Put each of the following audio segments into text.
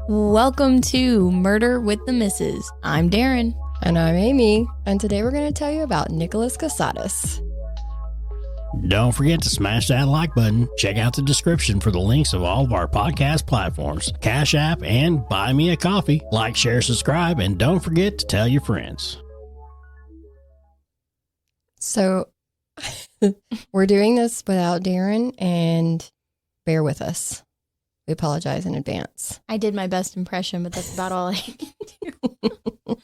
Welcome to Murder with the Misses. I'm Darren. And I'm Amy, and today we're going to tell you about Nicholas Kassotis. Don't forget to smash that like button. Check out the description for the links of all of our podcast platforms, Cash App, and Buy Me a Coffee. Like, share, subscribe, and don't forget to tell your friends. So, we're doing this without Darren, and bear with us. We apologize in advance. I did my best impression, but that's about all I can do.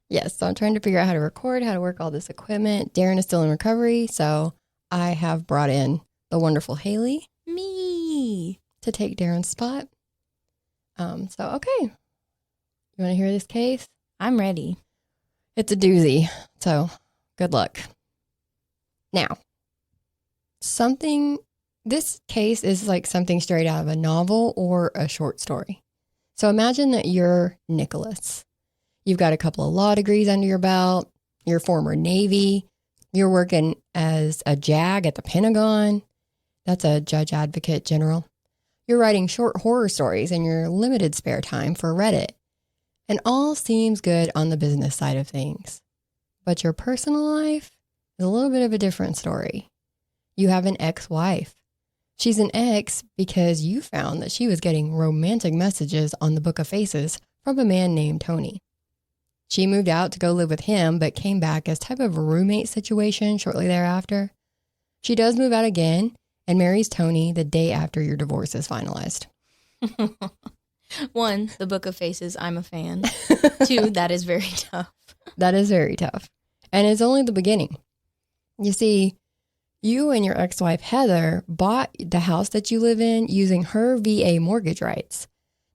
Yes, so I'm trying to figure out how to record, how to work all this equipment. Darren is still in recovery, so I have brought in the wonderful Haley. Me. To take Darren's spot. Okay. You want to hear this case? I'm ready. It's a doozy, so good luck. Now, this case is like something straight out of a novel or a short story. So imagine that you're Nicholas. You've got a couple of law degrees under your belt. You're former Navy. You're working as a JAG at the Pentagon. That's a judge advocate general. You're writing short horror stories in your limited spare time for Reddit. And all seems good on the business side of things. But your personal life is a little bit of a different story. You have an ex-wife. She's an ex because you found that she was getting romantic messages on the Book of Faces from a man named Tony. She moved out to go live with him, but came back as type of a roommate situation shortly thereafter. She does move out again and marries Tony the day after your divorce is finalized. 1, the Book of Faces, I'm a fan. 2, that is very tough. That is very tough. And it's only the beginning. You see, you and your ex-wife Heather bought the house that you live in using her VA mortgage rights.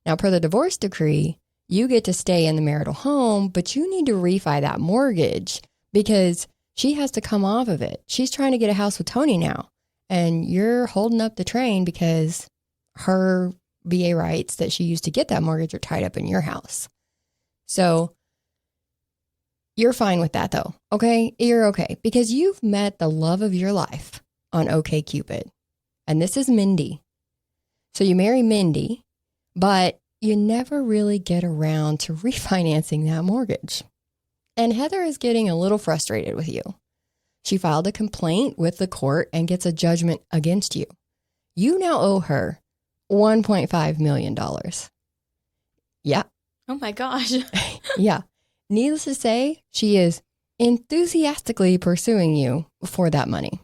Now, per the divorce decree, you get to stay in the marital home, but you need to refi that mortgage because she has to come off of it. She's trying to get a house with Tony now, and you're holding up the train because her VA rights that she used to get that mortgage are tied up in your house. So you're fine with that though, okay? You're okay because you've met the love of your life on OkCupid, and this is Mindi. So you marry Mindi, but you never really get around to refinancing that mortgage. And Heather is getting a little frustrated with you. She filed a complaint with the court and gets a judgment against you. You now owe her $1.5 million. Yeah. Oh my gosh. Yeah. Needless to say, she is enthusiastically pursuing you for that money.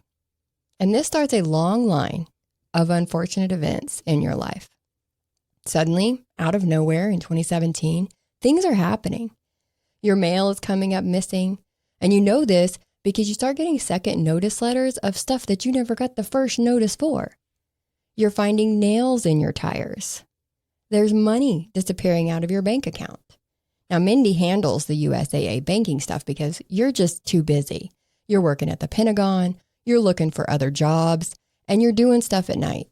And this starts a long line of unfortunate events in your life. Suddenly, out of nowhere in 2017, things are happening. Your mail is coming up missing, and you know this because you start getting second notice letters of stuff that you never got the first notice for. You're finding nails in your tires. There's money disappearing out of your bank account. Now, Mindi handles the USAA banking stuff because you're just too busy. You're working at the Pentagon, you're looking for other jobs, and you're doing stuff at night.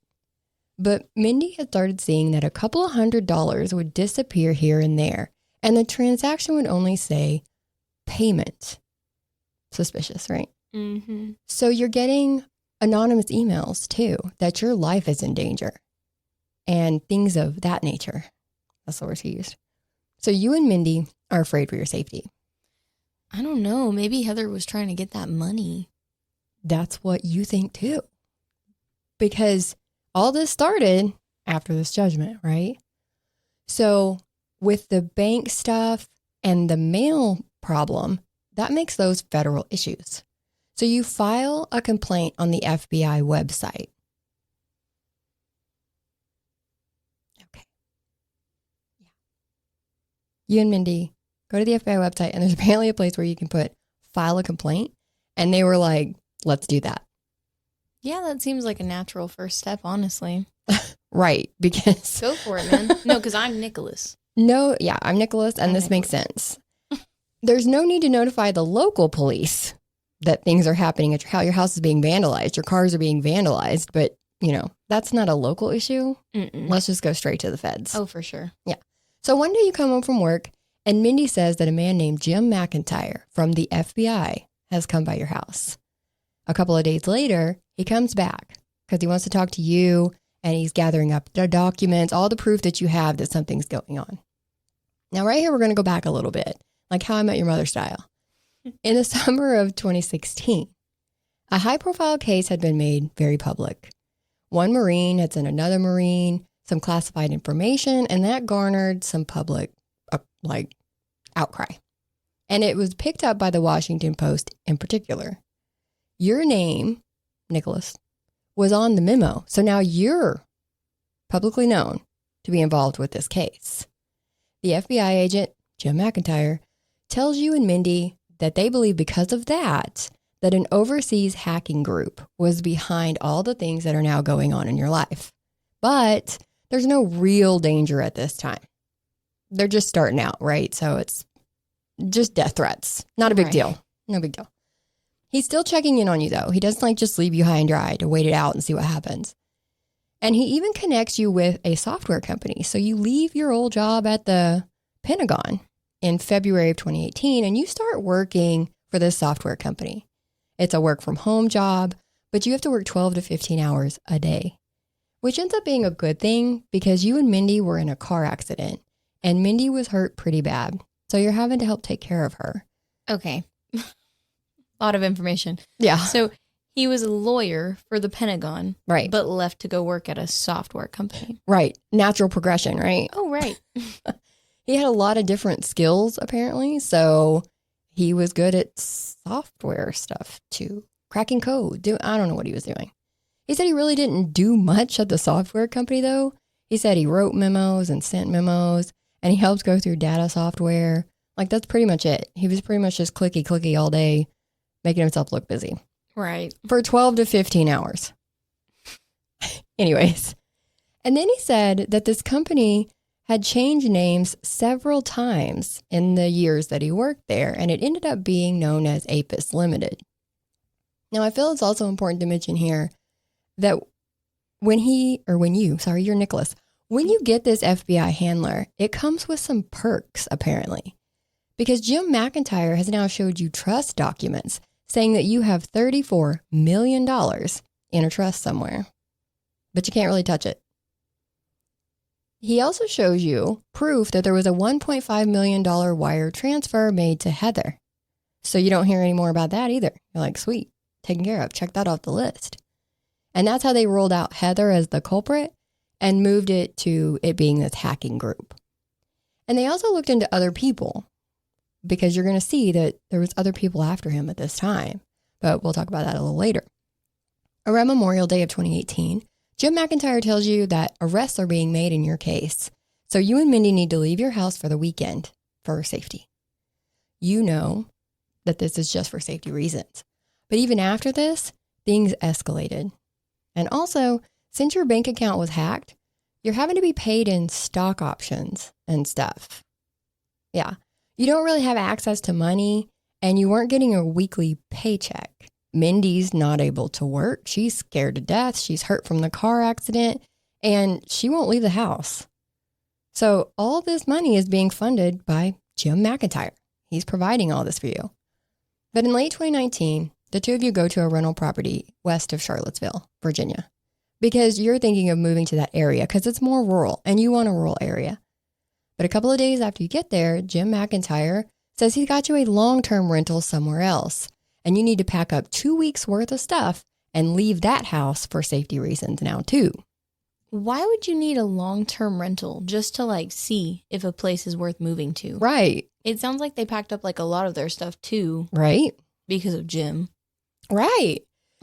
But Mindi had started seeing that a couple of $100 would disappear here and there, and the transaction would only say payment. Suspicious, right? Mm-hmm. So you're getting anonymous emails too, that your life is in danger and things of that nature. That's the word he used. So you and Mindi are afraid for your safety. I don't know. Maybe Heather was trying to get that money. That's what you think too. Because all this started after this judgment, right? So with the bank stuff and the mail problem, that makes those federal issues. So you file a complaint on the FBI website. Okay. Yeah. You and Mindi go to the FBI website, and there's apparently a place where you can put file a complaint. And they were like, let's do that. Yeah, that seems like a natural first step, honestly. Right, because... Go for it, man. No, because I'm Nicholas. No, yeah, I'm Nicholas, and this makes sense. There's no need to notify the local police that things are happening at your house. Your house is being vandalized. Your cars are being vandalized. But, that's not a local issue. Mm-mm. Let's just go straight to the feds. Oh, for sure. Yeah. So one day you come home from work, and Mindi says that a man named Jim McIntyre from the FBI has come by your house. A couple of days later, he comes back because he wants to talk to you and he's gathering up the documents, all the proof that you have that something's going on. Now, right here, we're going to go back a little bit, like How I Met Your Mother style. In the summer of 2016, a high-profile case had been made very public. One Marine had sent another Marine some classified information, and that garnered some public, outcry. And it was picked up by the Washington Post in particular. Your name, Nicholas, was on the memo. So now you're publicly known to be involved with this case. The FBI agent, Jim McIntyre, tells you and Mindi that they believe because of that an overseas hacking group was behind all the things that are now going on in your life. But there's no real danger at this time. They're just starting out, right? So it's just death threats. Not a big deal. No big deal. He's still checking in on you, though. He doesn't just leave you high and dry to wait it out and see what happens. And he even connects you with a software company. So you leave your old job at the Pentagon in February of 2018, and you start working for this software company. It's a work from home job, but you have to work 12 to 15 hours a day, which ends up being a good thing because you and Mindi were in a car accident and Mindi was hurt pretty bad. So you're having to help take care of her. Okay. A lot of information. Yeah. So he was a lawyer for the Pentagon. Right. But left to go work at a software company. Right. Natural progression, right? Oh, right. He had a lot of different skills, apparently. So he was good at software stuff too. Cracking code. I don't know what he was doing. He said he really didn't do much at the software company, though. He said he wrote memos and sent memos, and he helped go through data software. Like, that's pretty much it. He was pretty much just clicky all day, making himself look busy. Right. For 12 to 15 hours. Anyways. And then he said that this company had changed names several times in the years that he worked there, and it ended up being known as Apis Limited. Now, I feel it's also important to mention here that when you're Nicholas, when you get this FBI handler, it comes with some perks, apparently. Because Jim McIntyre has now showed you trust documents saying that you have $34 million in a trust somewhere, but you can't really touch it. He also shows you proof that there was a $1.5 million wire transfer made to Heather. So you don't hear any more about that either. You're like, sweet, taken care of. Check that off the list. And that's how they rolled out Heather as the culprit and moved it to it being this hacking group. And they also looked into other people because you're going to see that there was other people after him at this time. But we'll talk about that a little later. Around Memorial Day of 2018, Jim McIntyre tells you that arrests are being made in your case. So you and Mindi need to leave your house for the weekend for safety. You know that this is just for safety reasons. But even after this, things escalated. And also, since your bank account was hacked, you're having to be paid in stock options and stuff. Yeah. You don't really have access to money, and you weren't getting a weekly paycheck. Mindy's not able to work. She's scared to death. She's hurt from the car accident, and she won't leave the house. So all this money is being funded by Jim McIntyre. He's providing all this for you. But in late 2019, the two of you go to a rental property west of Charlottesville, Virginia, because you're thinking of moving to that area because it's more rural and you want a rural area. But a couple of days after you get there, Jim McIntyre says he's got you a long-term rental somewhere else, and you need to pack up 2 weeks worth of stuff and leave that house for safety reasons now too. Why would you need a long-term rental just to see if a place is worth moving to? Right. It sounds like they packed up a lot of their stuff too. Right. Because of Jim. Right.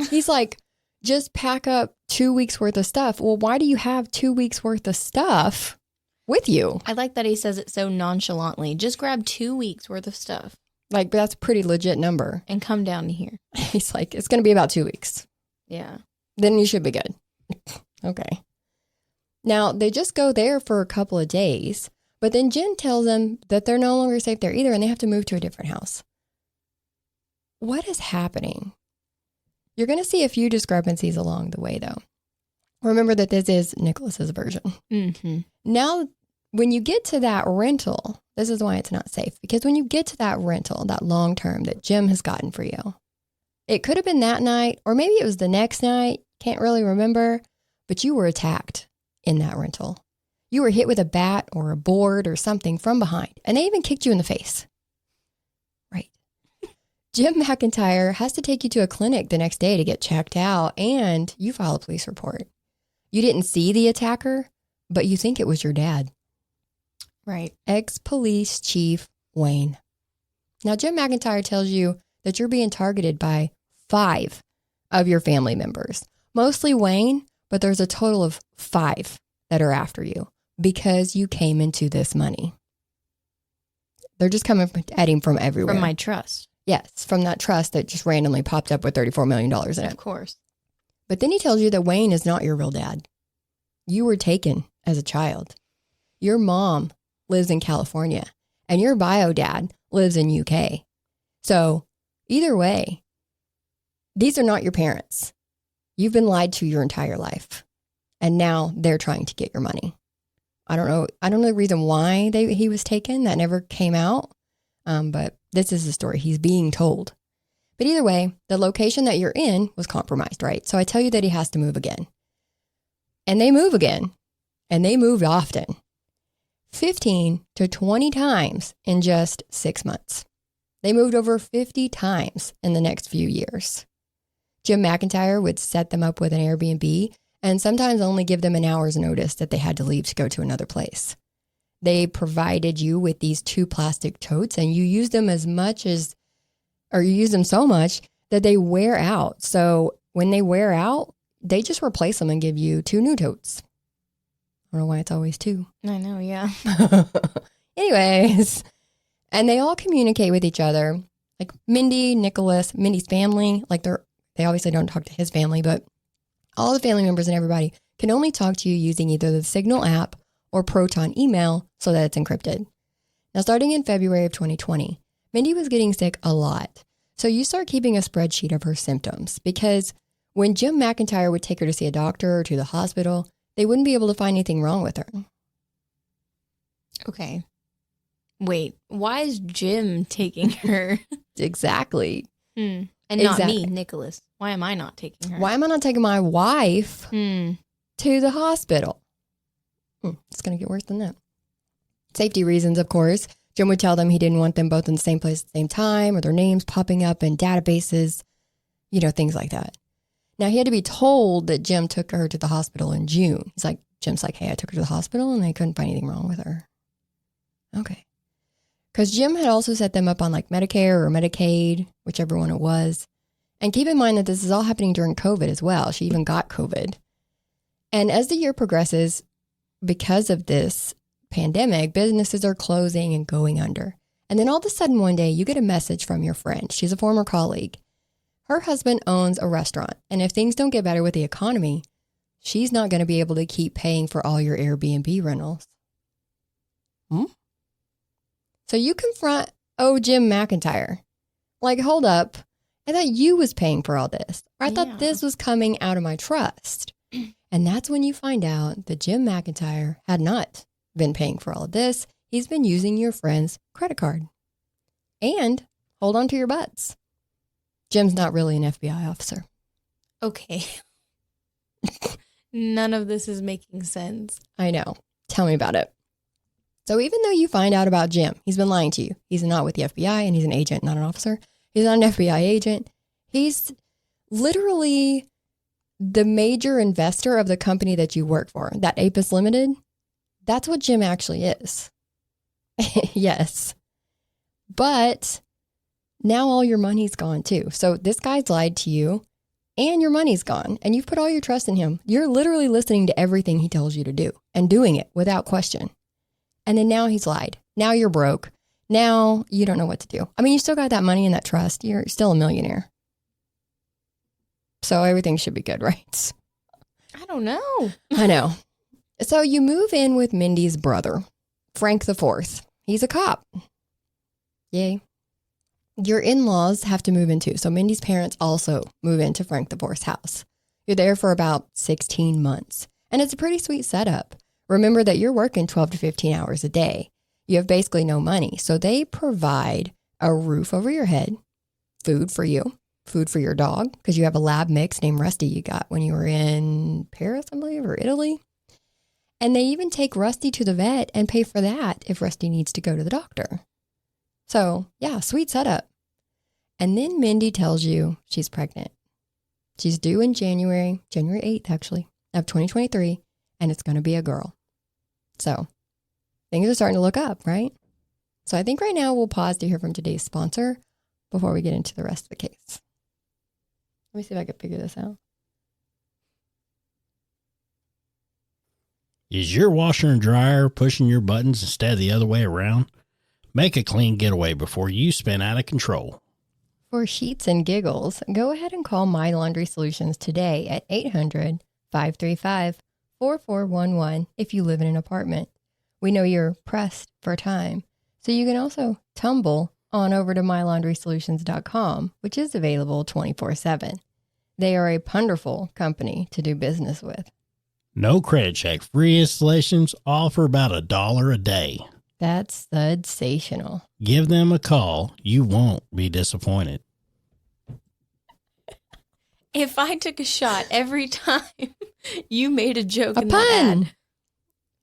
He's like, just pack up 2 weeks worth of stuff. Well, why do you have 2 weeks worth of stuff with you? I like that he says it so nonchalantly. Just grab 2 weeks worth of stuff. That's a pretty legit number. And come down to here. He's like, it's going to be about 2 weeks. Yeah. Then you should be good. Okay. Now, they just go there for a couple of days, but then Jim tells them that they're no longer safe there either and they have to move to a different house. What is happening? You're going to see a few discrepancies along the way, though. Remember that this is Nicholas's version. Mm-hmm. Now, when you get to that rental, this is why it's not safe. Because when you get to that rental, that long term that Jim has gotten for you, it could have been that night, or maybe it was the next night. Can't really remember. but you were attacked in that rental. You were hit with a bat or a board or something from behind, and they even kicked you in the face. Right. Jim McIntyre has to take you to a clinic the next day to get checked out, and you file a police report. You didn't see the attacker, but you think it was your dad. Right. Ex-police chief Wayne. Now, Jim McIntyre tells you that you're being targeted by 5 of your family members. Mostly Wayne, but there's a total of 5 that are after you because you came into this money. They're just coming at him from everywhere. From my trust. Yes, from that trust that just randomly popped up with $34 million in it. Of course. But then he tells you that Wayne is not your real dad. You were taken as a child. Your mom lives in California and your bio dad lives in UK. So either way, these are not your parents. You've been lied to your entire life. And now they're trying to get your money. I don't know the reason why he was taken. That never came out. But this is the story he's being told. But either way, the location that you're in was compromised, right? So I tell you that he has to move again. And they move again. And they moved often. 15 to 20 times in just 6 months. They moved over 50 times in the next few years. Jim McIntyre would set them up with an Airbnb and sometimes only give them an hour's notice that they had to leave to go to another place. They provided you with these 2 plastic totes and you use them you use them so much that they wear out. So when they wear out, they just replace them and give you 2 new totes. I don't know why it's always 2. I know, yeah. Anyways, and they all communicate with each other. Like Mindi, Nicholas, Mindy's family, like they obviously don't talk to his family, but all the family members and everybody can only talk to you using either the Signal app or Proton email so that it's encrypted. Now, starting in February of 2020, Mindi was getting sick a lot. So you start keeping a spreadsheet of her symptoms because when Jim McIntyre would take her to see a doctor or to the hospital, they wouldn't be able to find anything wrong with her. Okay. Wait, why is Jim taking her? Exactly. And not me, Nicholas. Why am I not taking her? Why am I not taking my wife to the hospital? It's going to get worse than that. Safety reasons, of course. Jim would tell them he didn't want them both in the same place at the same time or their names popping up in databases, things like that. Now, he had to be told that Jim took her to the hospital in June. Jim's like, hey, I took her to the hospital and they couldn't find anything wrong with her. Okay. Because Jim had also set them up on like Medicare or Medicaid, whichever one it was. And keep in mind that this is all happening during COVID as well. She even got COVID. And as the year progresses, because of this pandemic, businesses are closing and going under. And then all of a sudden one day you get a message from your friend. She's a former colleague. Her husband owns a restaurant. And if things don't get better with the economy, she's not going to be able to keep paying for all your Airbnb rentals. So you confront Jim McIntyre. Like, hold up. I thought you was paying for all this. Or I thought this was coming out of my trust. And that's when you find out that Jim McIntyre had not been paying for all of this. He's been using your friend's credit card. And hold on to your butts. Jim's not really an FBI officer. Okay. None of this is making sense. I know. Tell me about it. So even though you find out about Jim, he's been lying to you. He's not with the FBI and he's an agent, not an officer. He's not an FBI agent. He's literally the major investor of the company that you work for, that Apis Limited. That's what Jim actually is. Yes. But now all your money's gone too. So this guy's lied to you and your money's gone and you've put all your trust in him. You're literally listening to everything he tells you to do and doing it without question. And then now he's lied. Now you're broke. Now you don't know what to do. I mean, you still got that money in that trust. You're still a millionaire. So everything should be good, right? I don't know. I know. So you move in with Mindy's brother, Frank the Fourth. He's a cop. Yay. Your in-laws have to move in too. So Mindy's parents also move into Frank the Fourth's house. You're there for about 16 months. And it's a pretty sweet setup. Remember that you're working 12 to 15 hours a day. You have basically no money. So they provide a roof over your head, food for you, food for your dog because you have a lab mix named Rusty you got when you were in Paris, I believe, or Italy. And they even take Rusty to the vet and pay for that if Rusty needs to go to the doctor. So, yeah, sweet setup. And then Mindi tells you she's pregnant. She's due in January 8th, actually, of 2023, and it's going to be a girl. So, things are starting to look up, right? So, I think right now we'll pause to hear from today's sponsor before we get into the rest of the case. Let me see if I can figure this out. Is your washer and dryer pushing your buttons instead of the other way around? Make a clean getaway before you spin out of control. For sheets and giggles, go ahead and call My Laundry Solutions today at 800-535-4411 if you live in an apartment. We know you're pressed for time, so you can also tumble on over to mylaundrysolutions.com, which is available 24/7. They are a wonderful company to do business with. No credit check, free installations, all for about $1 a day. That's sensational. Give them a call. You won't be disappointed. If I took a shot every time you made a joke A in that pun. ad,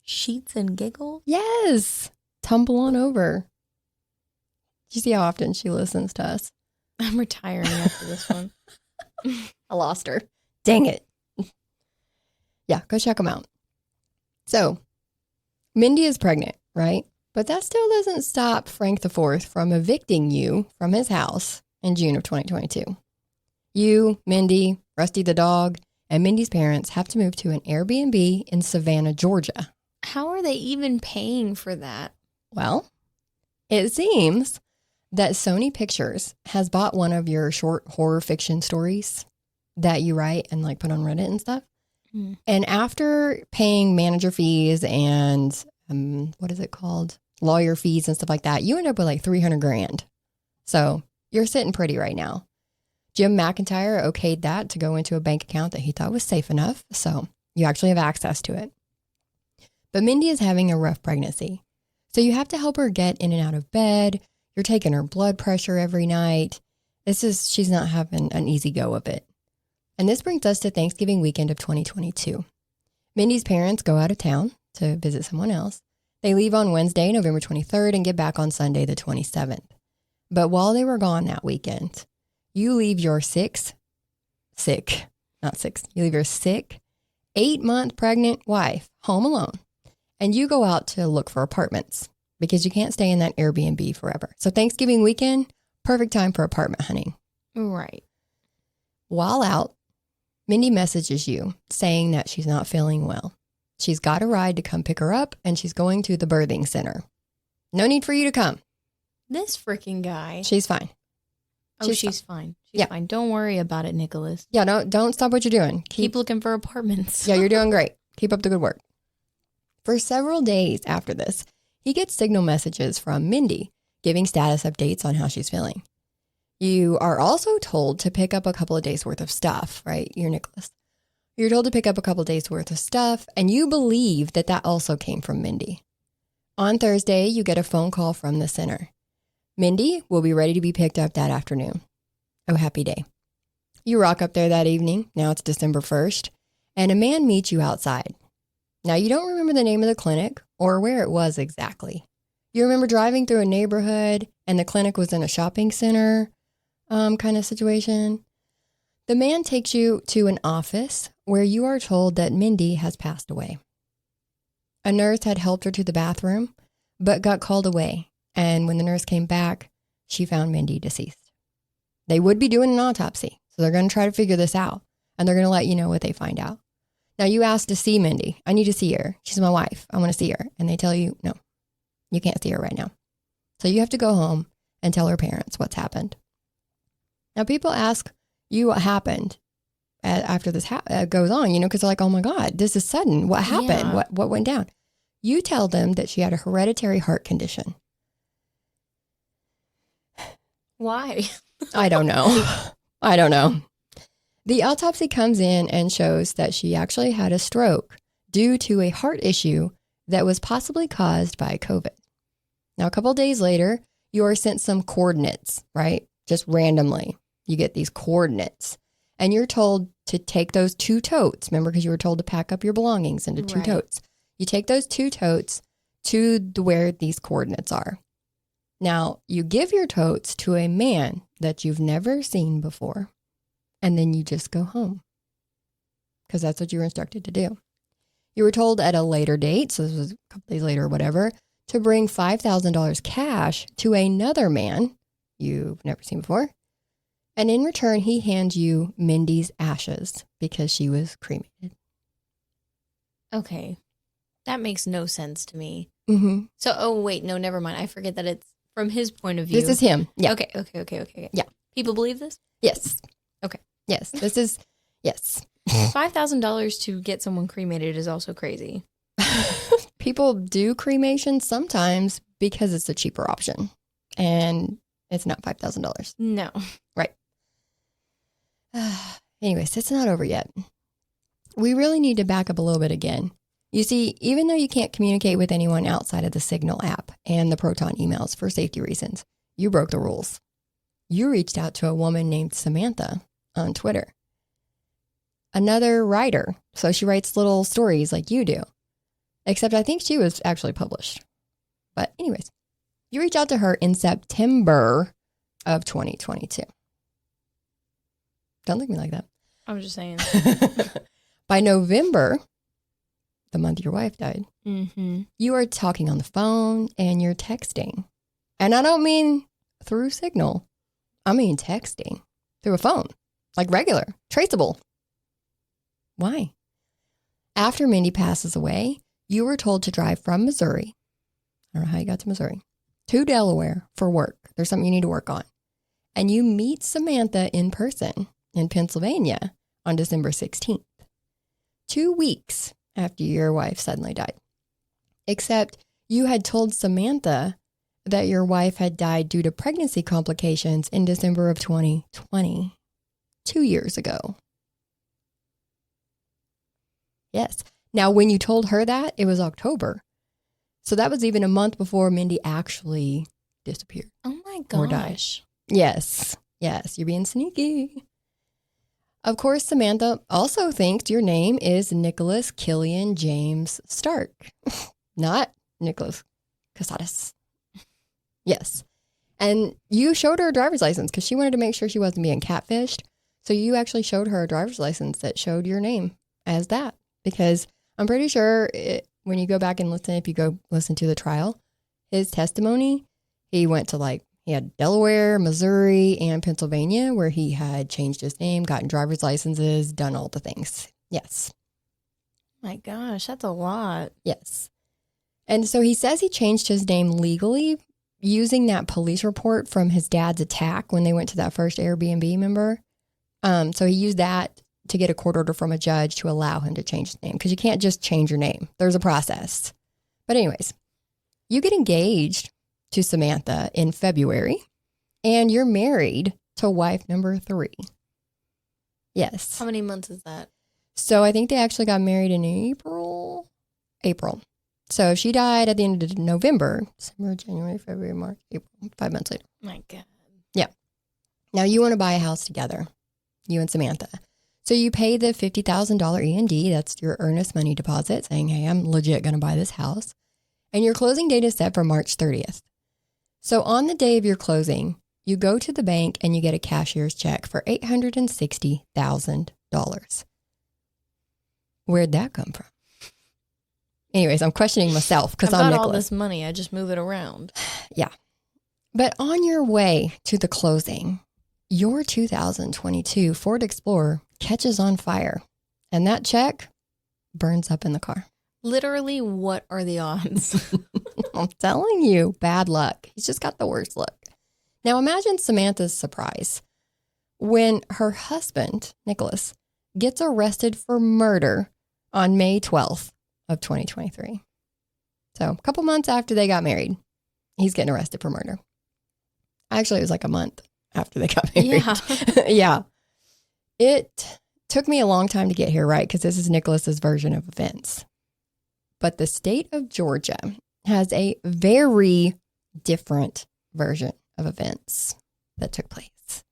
sheets and giggles? Yes. Tumble on over. You see how often she listens to us? I'm retiring after this one. I lost her. Dang it. Yeah, go check them out. So, Mindi is pregnant, right? But that still doesn't stop Frank IV from evicting you from his house in June of 2022. You, Mindi, Rusty the dog, and Mindi's parents have to move to an Airbnb in Savannah, Georgia. How are they even paying for that? Well, it seems that Sony Pictures has bought one of your short horror fiction stories that you write and like put on Reddit and stuff. Mm. And after paying manager fees and what is it called? Lawyer fees and stuff like that, you end up with like $300,000. So you're sitting pretty right now. Jim McIntyre okayed that to go into a bank account that he thought was safe enough. So you actually have access to it. But Mindi is having a rough pregnancy. So you have to help her get in and out of bed. You're taking her blood pressure every night. She's not having an easy go of it. And this brings us to Thanksgiving weekend of 2022. Mindi's parents go out of town to visit someone else. They leave on Wednesday, November 23rd, and get back on Sunday, the 27th. But while they were gone that weekend, you leave your sick, you leave your sick, 8-month pregnant wife home alone, and you go out to look for apartments because you can't stay in that Airbnb forever. So Thanksgiving weekend, perfect time for apartment hunting. Right. While out, Mindi messages you saying that she's not feeling well. She's got a ride to come pick her up, and she's going to the birthing center. No need for you to come. This freaking guy. She's fine. She's fine. She's fine. Don't worry about it, Nicholas. Yeah, don't stop what you're doing. Keep looking for apartments. Yeah, you're doing great. Keep up the good work. For several days after this, he gets signal messages from Mindi giving status updates on how she's feeling. You are also told to pick up a couple of days worth of stuff, right? You're Nicholas. You're told to pick up a couple of days worth of stuff, and you believe that that also came from Mindi. On Thursday, you get a phone call from the center. Mindi will be ready to be picked up that afternoon. Oh, happy day. You rock up there that evening. Now it's December 1st, and a man meets you outside. Now, you don't remember the name of the clinic or where it was exactly. You remember driving through a neighborhood, and the clinic was in a shopping center kind of situation. The man takes you to an office where you are told that Mindi has passed away. A nurse had helped her to the bathroom, but got called away. And when the nurse came back, she found Mindi deceased. They would be doing an autopsy, so they're going to try to figure this out. And they're going to let you know what they find out. Now, you asked to see Mindi. I need to see her. She's my wife. I want to see her. And they tell you, no, you can't see her right now. So you have to go home and tell her parents what's happened. Now, people ask you what happened after this goes on, because they're like, oh my God, this is sudden. What happened? Yeah. What went down? You tell them that she had a hereditary heart condition. Why? I don't know. The autopsy comes in and shows that she actually had a stroke due to a heart issue that was possibly caused by COVID. Now, a couple of days later, you are sent some coordinates, right? Just randomly. You get these coordinates. And you're told to take those 2 totes. Remember, because you were told to pack up your belongings into 2 totes. You take those 2 totes to where these coordinates are. Now, you give your totes to a man that you've never seen before, and then you just go home because that's what you were instructed to do. You were told at a later date, so this was a couple days later or whatever, to bring $5,000 cash to another man you've never seen before. And in return, he hands you Mindy's ashes because she was cremated. Okay. That makes no sense to me. Mm-hmm. So, oh, wait, no, never mind. I forget that it's from his point of view. This is him. Yeah. Okay. Yeah. People believe this? Yes. Okay. Yes. This is, yes. $5,000 to get someone cremated is also crazy. People do cremation sometimes because it's a cheaper option. And it's not $5,000. No. Right. Anyways, it's not over yet. We really need to back up a little bit again. You see, even though you can't communicate with anyone outside of the Signal app and the Proton emails for safety reasons, you broke the rules. You reached out to a woman named Samantha on Twitter. Another writer, so she writes little stories like you do. Except I think she was actually published. But anyways, you reach out to her in September of 2022. Don't look at me like that. I'm just saying. By November, the month your wife died, Mm-hmm. you are talking on the phone and you're texting. And I don't mean through Signal. I mean texting through a phone, like regular, traceable. Why? After Mindy passes away, you were told to drive from Missouri. I don't know how you got to Missouri. To Delaware for work. There's something you need to work on. And you meet Samantha in person in Pennsylvania on December 16th. 2 weeks after your wife suddenly died. Except you had told Samantha that your wife had died due to pregnancy complications in December of 2020, 2 years ago. Yes. Now, when you told her that, it was October. So that was even a month before Mindy actually disappeared. Oh my Or died. gosh. Yes. Yes, you're being sneaky. Of course, Samantha also thinks your name is Nicholas Killian James Stark, not Nicholas Kassotis. Yes. And you showed her a driver's license because she wanted to make sure she wasn't being catfished. So you actually showed her a driver's license that showed your name as that. Because I'm pretty sure when you go back and listen, if you go listen to the trial, his testimony, he went to he had Delaware, Missouri, and Pennsylvania where he had changed his name, gotten driver's licenses, done all the things. Yes. My gosh, that's a lot. Yes. And so he says he changed his name legally using that police report from his dad's attack when they went to that first Airbnb, remember? So he used that to get a court order from a judge to allow him to change his name because you can't just change your name. There's a process. But anyways, you get engaged to Samantha in February and you're married to wife number 3. Yes. How many months is that? So I think they actually got married in April. So if she died at the end of November, December, January, February, March, April, 5 months later. My God. Yeah. Now you want to buy a house together, you and Samantha. So you pay the $50,000 E&D, that's your earnest money deposit, saying, hey, I'm legit going to buy this house. And your closing date is set for March 30th. So on the day of your closing, you go to the bank and you get a cashier's check for $860,000. Where'd that come from? Anyways, I'm questioning myself because I'm Nicholas. I've got all this money. I just move it around. Yeah. But on your way to the closing, your 2022 Ford Explorer catches on fire and that check burns up in the car. Literally, what are the odds? I'm telling you, bad luck. He's just got the worst luck. Now imagine Samantha's surprise when her husband, Nicholas, gets arrested for murder on May 12th of 2023. So a couple months after they got married, he's getting arrested for murder. Actually, it was like a month after they got married. Yeah. Yeah. It took me a long time to get here, right? Because this is Nicholas's version of events. But the state of Georgia has a very different version of events that took place.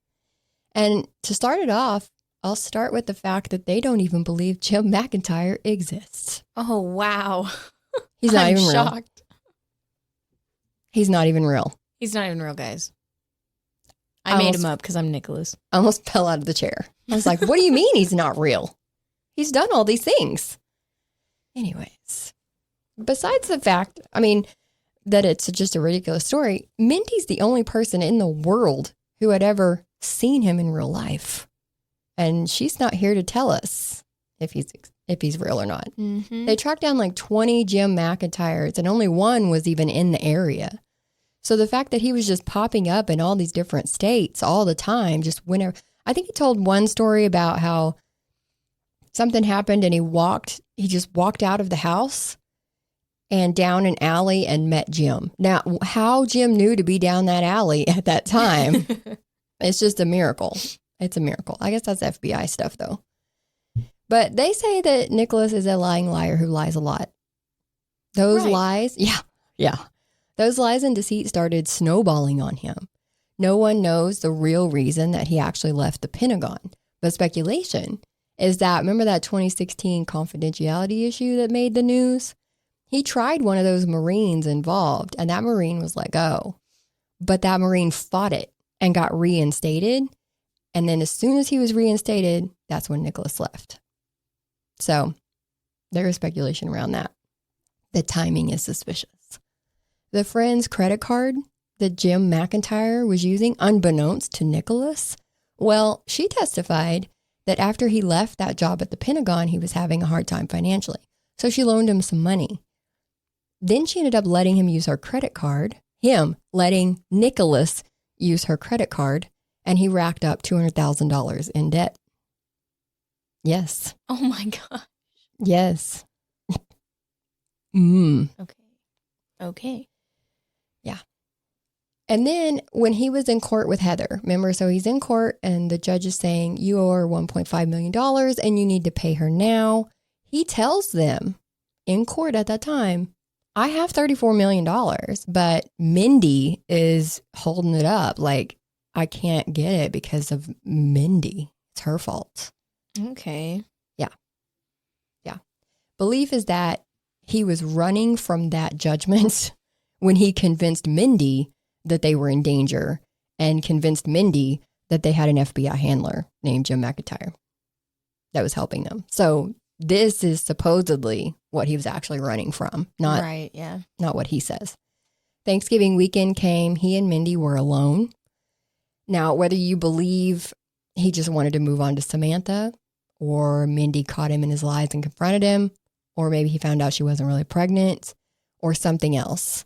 And to start it off, I'll start with the fact that they don't even believe Jim McIntyre exists. Oh, wow. He's not even real. shocked. He's not even real. He's not even real, guys. I made him up because I'm Nicholas. I almost fell out of the chair. I was like, what do you mean he's not real? He's done all these things. Anyways, besides the fact, that it's just a ridiculous story, Mindy's the only person in the world who had ever seen him in real life. And she's not here to tell us if he's real or not. Mm-hmm. They tracked down like 20 Jim McIntyres, and only one was even in the area. So the fact that he was just popping up in all these different states all the time, just whenever. I think he told one story about how something happened and he just walked out of the house and down an alley and met Jim. Now, how Jim knew to be down that alley at that time, it's just a miracle. It's a miracle. I guess that's FBI stuff, though. But they say that Nicholas is a lying liar who lies a lot. Those lies, yeah. Those lies and deceit started snowballing on him. No one knows the real reason that he actually left the Pentagon. But speculation is that, remember that 2016 confidentiality issue that made the news? He tried one of those Marines involved, and that Marine was let go. But that Marine fought it and got reinstated. And then as soon as he was reinstated, that's when Nicholas left. So there is speculation around that. The timing is suspicious. The friend's credit card that Jim McIntyre was using, unbeknownst to Nicholas, well, she testified that after he left that job at the Pentagon, he was having a hard time financially. So she loaned him some money. Then she ended up letting him use her credit card, him letting Nicholas use her credit card, and he racked up $200,000 in debt. Yes. Oh my God. Yes. Okay. Yeah. And then when he was in court with Heather, remember, so he's in court and the judge is saying, you owe her $1.5 million and you need to pay her now. He tells them in court at that time, I have $34 million, but Mindi is holding it up. Like, I can't get it because of Mindi. It's her fault. Okay. Yeah. Belief is that he was running from that judgment when he convinced Mindi that they were in danger and convinced Mindi that they had an FBI handler named Jim McIntyre that was helping them. So this is supposedly what he was actually running from, not what he says. Thanksgiving weekend came. He and Mindi were alone. Now, whether you believe he just wanted to move on to Samantha, or Mindi caught him in his lies and confronted him, or maybe he found out she wasn't really pregnant, or something else.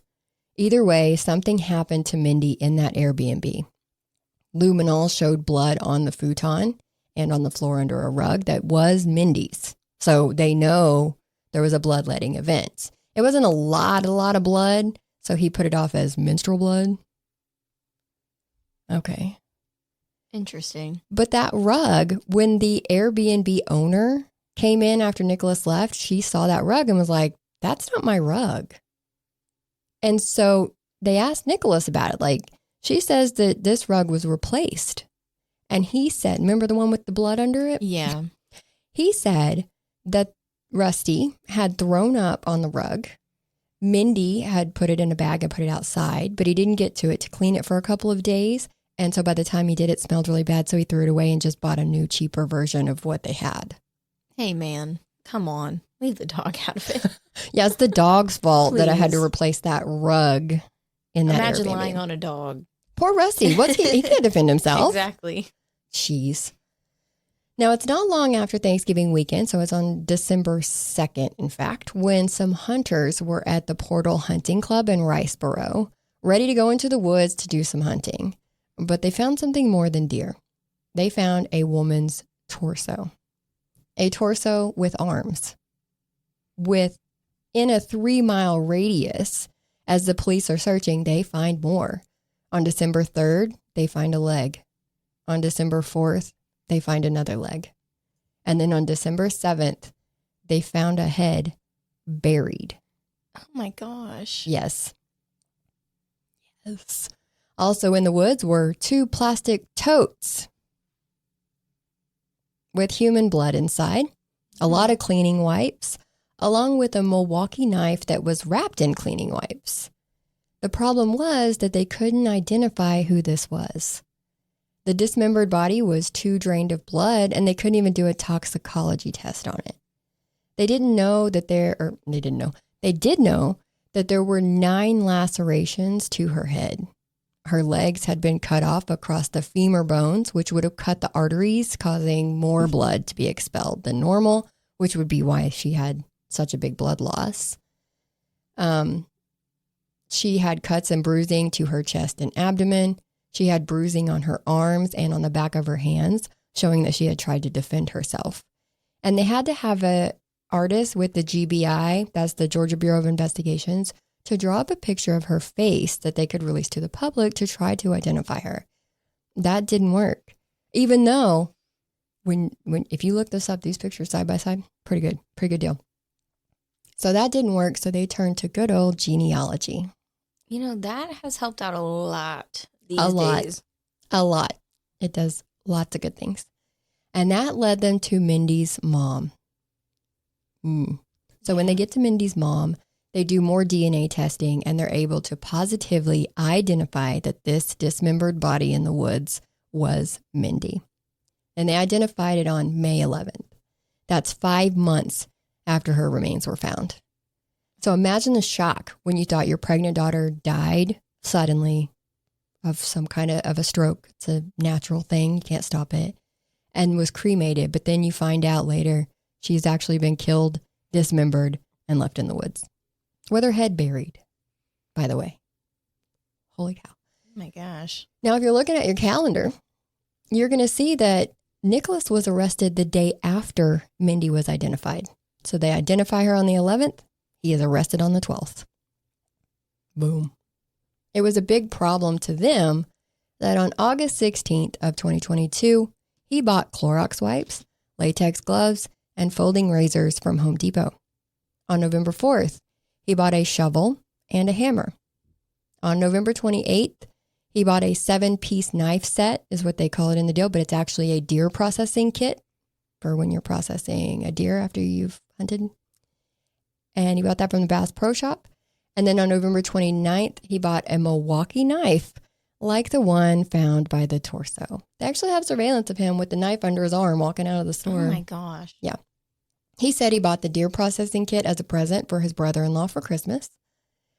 Either way, something happened to Mindi in that Airbnb. Luminol showed blood on the futon and on the floor under a rug that was Mindi's. So they know there was a bloodletting event. It wasn't a lot of blood, so he put it off as menstrual blood. Okay. Interesting. But that rug, when the Airbnb owner came in after Nicholas left, she saw that rug and was like, that's not my rug. And so they asked Nicholas about it. Like, she says that this rug was replaced. And he said, remember the one with the blood under it? Yeah. He said that Rusty had thrown up on the rug. Mindi had put it in a bag and put it outside, but he didn't get to it to clean it for a couple of days. And so by the time he did, it smelled really bad. So he threw it away and just bought a new, cheaper version of what they had. Hey, man, come on. Leave the dog out of it. Yeah, it's the dog's fault that I had to Please. replace that rug in that Imagine Airbnb. lying on a dog. Poor Rusty. He can't defend himself. Exactly. Jeez. Now, it's not long after Thanksgiving weekend, so it's on December 2nd, in fact, when some hunters were at the Portal Hunting Club in Riceboro, ready to go into the woods to do some hunting. But they found something more than deer. They found a woman's torso. A torso with arms. Within a 3-mile radius, as the police are searching, they find more. On December 3rd, they find a leg. On December 4th, they find another leg. And then on December 7th, they found a head buried. Oh my gosh. Yes. Also in the woods were 2 plastic totes with human blood inside, a lot of cleaning wipes, along with a Milwaukee knife that was wrapped in cleaning wipes. The problem was that they couldn't identify who this was. The dismembered body was too drained of blood, and they couldn't even do a toxicology test on it. They did know that there were 9 lacerations to her head. Her legs had been cut off across the femur bones, which would have cut the arteries, causing more blood to be expelled than normal, which would be why she had such a big blood loss. She had cuts and bruising to her chest and abdomen. She had bruising on her arms and on the back of her hands, showing that she had tried to defend herself. And they had to have an artist with the GBI, that's the Georgia Bureau of Investigations, to draw up a picture of her face that they could release to the public to try to identify her. That didn't work. Even though, if you look this up, these pictures side by side, pretty good deal. So that didn't work, so they turned to good old genealogy. You know, that has helped out a lot these days. A lot. It does lots of good things. And that led them to Mindy's mom. So when they get to Mindy's mom, they do more DNA testing, and they're able to positively identify that this dismembered body in the woods was Mindi. And they identified it on May 11th. That's 5 months after her remains were found. So imagine the shock when you thought your pregnant daughter died suddenly of some kind of a stroke. It's a natural thing. You can't stop it. And was cremated. But then you find out later she's actually been killed, dismembered, and left in the woods. With her head buried, by the way. Holy cow. Oh my gosh. Now, if you're looking at your calendar, you're going to see that Nicholas was arrested the day after Mindi was identified. So they identify her on the 11th. He is arrested on the 12th. Boom. It was a big problem to them that on August 16th of 2022, he bought Clorox wipes, latex gloves, and folding razors from Home Depot. On November 4th, he bought a shovel and a hammer. On November 28th, he bought a 7-piece knife set, is what they call it in the deal, but it's actually a deer processing kit for when you're processing a deer after you've hunted. And he bought that from the Bass Pro Shop. And then on November 29th, he bought a Milwaukee knife like the one found by the torso. They actually have surveillance of him with the knife under his arm walking out of the store. Oh my gosh. Yeah. He said he bought the deer processing kit as a present for his brother-in-law for Christmas,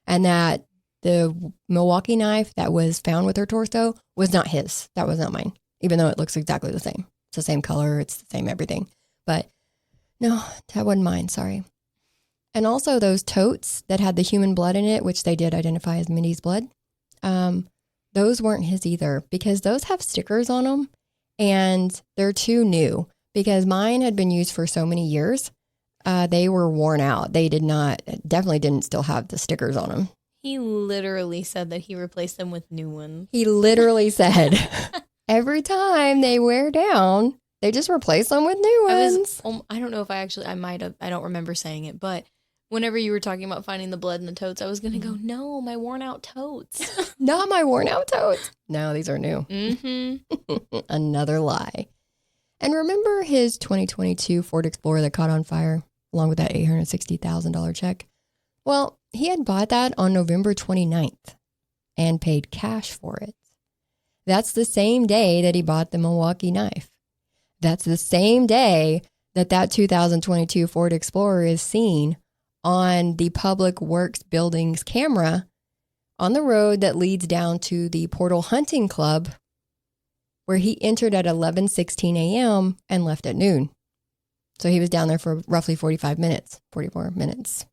and that the Milwaukee knife that was found with her torso was not his. That was not mine, even though it looks exactly the same. It's the same color. It's the same everything. But no, that wasn't mine. Sorry. And also those totes that had the human blood in it, which they did identify as Mindy's blood, those weren't his either, because those have stickers on them and they're too new, because mine had been used for so many years. They were worn out. They definitely didn't still have the stickers on them. He literally said that he replaced them with new ones. He literally said every time they wear down, they just replace them with new ones. I don't know if I don't remember saying it, but whenever you were talking about finding the blood in the totes, I was going to go, no, my worn out totes. Not my worn out totes. No, these are new. Mm-hmm. Another lie. And remember his 2022 Ford Explorer that caught on fire, along with that $860,000 check? Well, he had bought that on November 29th and paid cash for it. That's the same day that he bought the Milwaukee knife. That's the same day that 2022 Ford Explorer is seen on the Public Works Building's camera on the road that leads down to the Portal Hunting Club, where he entered at 11:16 a.m. and left at noon. So he was down there for roughly 44 minutes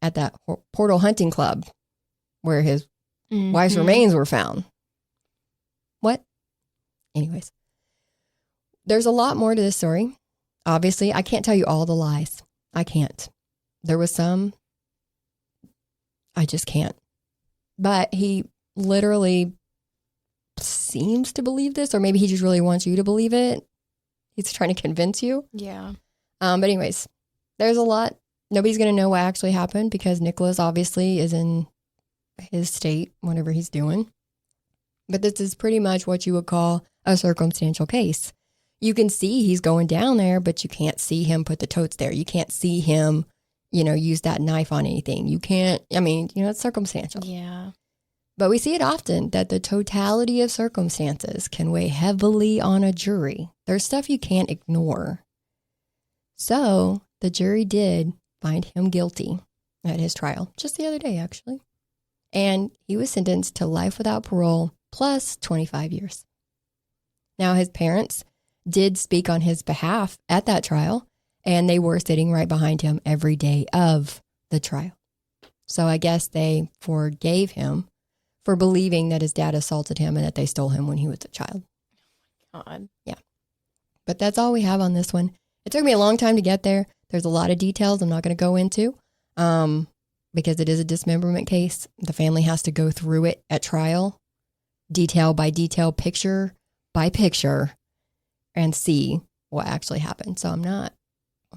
at that Portal Hunting Club where his wife's remains were found. What? Anyways, there's a lot more to this story. Obviously, I can't tell you all the lies. I can't. There was some. I just can't. But he literally seems to believe this, or maybe he just really wants you to believe it. He's trying to convince you. Yeah. But anyways, there's a lot. Nobody's going to know what actually happened because Nicholas obviously is in his state, whatever he's doing. But this is pretty much what you would call a circumstantial case. You can see he's going down there, but you can't see him put the totes there. You can't see him, use that knife on anything. You can't, it's circumstantial. Yeah. But we see it often that the totality of circumstances can weigh heavily on a jury. There's stuff you can't ignore. So the jury did find him guilty at his trial just the other day, actually. And he was sentenced to life without parole plus 25 years. Now, his parents did speak on his behalf at that trial, and they were sitting right behind him every day of the trial. So I guess they forgave him for believing that his dad assaulted him and that they stole him when he was a child. God. Yeah. But that's all we have on this one. It took me a long time to get there. There's a lot of details I'm not going to go into because it is a dismemberment case. The family has to go through it at trial, detail by detail, picture by picture, and see what actually happened. So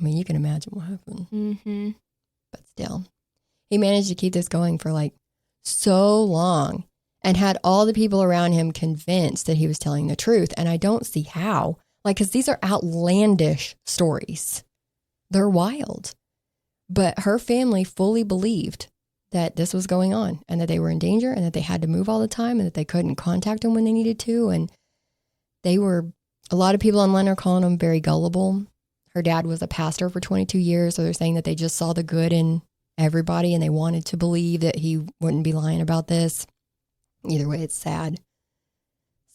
you can imagine what happened. Mm-hmm. But still, he managed to keep this going for so long and had all the people around him convinced that he was telling the truth. And I don't see how. Because these are outlandish stories. They're wild. But her family fully believed that this was going on and that they were in danger and that they had to move all the time and that they couldn't contact him when they needed to. And a lot of people online are calling him very gullible. Her dad was a pastor for 22 years. So they're saying that they just saw the good in everybody and they wanted to believe that he wouldn't be lying about this. Either way, it's sad.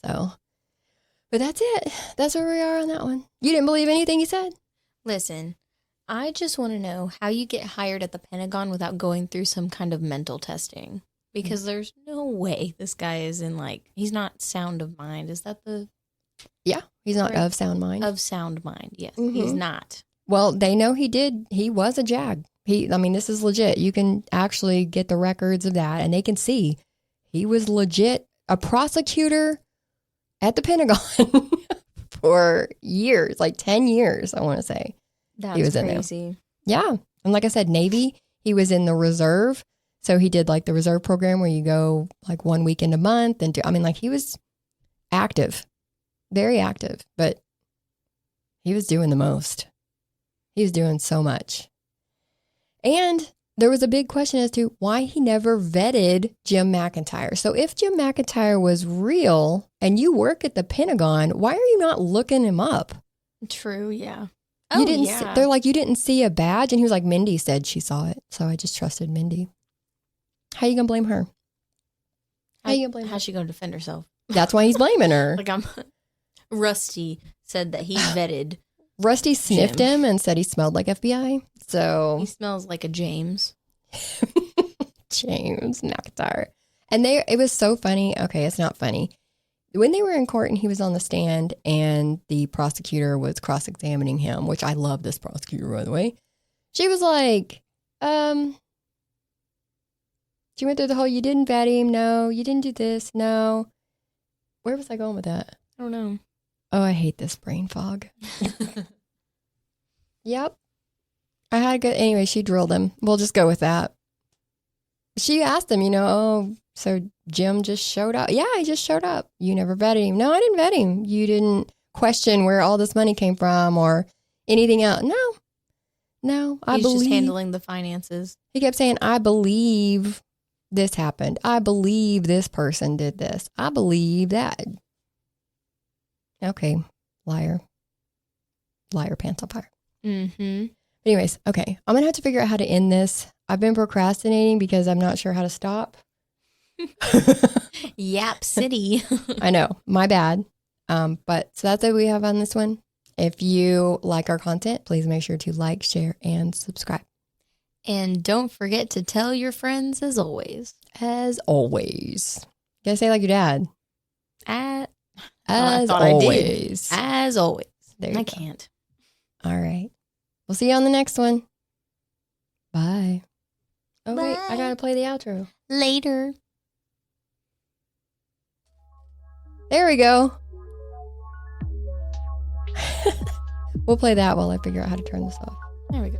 So... But that's it. That's where we are on that one. You didn't believe anything he said? Listen, I just want to know how you get hired at the Pentagon without going through some kind of mental testing. Because there's no way this guy is he's not sound of mind. Is that the... Yeah, he's not of sound mind. Of sound mind, yes. Mm-hmm. He's not. Well, they know he was a JAG. This is legit. You can actually get the records of that and they can see he was legit a prosecutor at the Pentagon for years, 10 years, I want to say. That's he was crazy. In there. Yeah. And like I said, Navy, he was in the reserve. So he did the reserve program where you go 1 weekend a month. And he was active, very active, but he was doing the most. He was doing so much. And there was a big question as to why he never vetted Jim McIntyre. So if Jim McIntyre was real and you work at the Pentagon, why are you not looking him up? True, yeah. You didn't. They're you didn't see a badge, and he was like, Mindy said she saw it, so I just trusted Mindy. How you gonna blame her? How's she gonna defend herself? That's why he's blaming her. Rusty said that he vetted. Rusty sniffed him and said he smelled like FBI. So he smells like a James. James McIntyre. And it was so funny. Okay, it's not funny. When they were in court and he was on the stand and the prosecutor was cross-examining him, which I love this prosecutor, by the way. She was like, she went through the whole, you didn't vet him. No, you didn't do this. No. Where was I going with that? I don't know. Oh, I hate this brain fog. Yep. I had a good, anyway, she drilled him. We'll just go with that. She asked him, so Jim just showed up. Yeah, he just showed up. You never vetted him. No, I didn't vet him. You didn't question where all this money came from or anything else. No, I believe. He's just handling the finances. He kept saying, I believe this happened. I believe this person did this. I believe that. Okay, liar. Liar pants on fire. Mm-hmm. Anyways, okay. I'm going to have to figure out how to end this. I've been procrastinating because I'm not sure how to stop. Yap City. I know. My bad. But so that's what we have on this one. If you like our content, please make sure to like, share, and subscribe. And don't forget to tell your friends as always. As always. You gotta say like your dad. As always. As always. There you I go. can't. All right. We'll see you on the next one. Bye. Oh, Bye. wait. I gotta play the outro. Later. There we go. We'll play that while I figure out how to turn this off. There we go.